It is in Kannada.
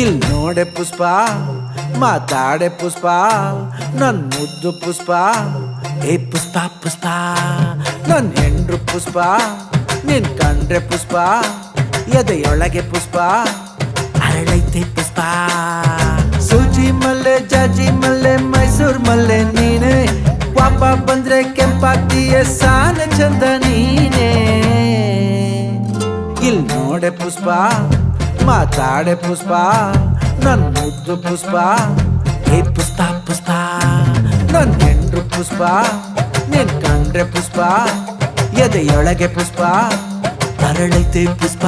ಇಲ್ ನೋಡೆ ಪುಷ್ಪ ಮಾತಾಡೆ ಪುಷ್ಪ ನನ್ ಮುದ್ದು ಪುಷ್ಪ ಏ ಪುಷ್ಪ ಪುಷ್ಪ ನನ್ ಹೆಂಡ್ರು ಪುಷ್ಪ ನಿನ್ ಕಂಡ್ರೆ ಪುಷ್ಪ ಎದೆಯೊಳಗೆ ಪುಷ್ಪ ಅರಳೈತೆ ಪುಷ್ಪ ಸೂಜಿ ಮಲ್ಲೆ ಜಾಜಿ ಮಲ್ಲೆ ಮೈಸೂರ್ ಮಲ್ಲೆ ನೀನೆ ಪಾಪ ಬಂದ್ರೆ ಕೆಂಪಾಗ್ತೀಯ ಸಾನ ಚಂದ ನೀನೆ ಇಲ್ ನೋಡೆ ಪುಷ್ಪ ಮಾತಾಡೆ ಪುಷ್ಪ ನನ್ ಮುದ್ದು ಪುಷ್ಪ ಏ ಪುಷ್ಪ ಪುಷ್ಪ ನನ್ ಹೆಂಡ್ರು ಪುಷ್ಪ ನಿನ್ ಕಂಡ್ರೆ ಪುಷ್ಪ ಎದೆಯೊಳಗೆ ಪುಷ್ಪ ಅರಳೈತೆ ಪುಷ್ಪ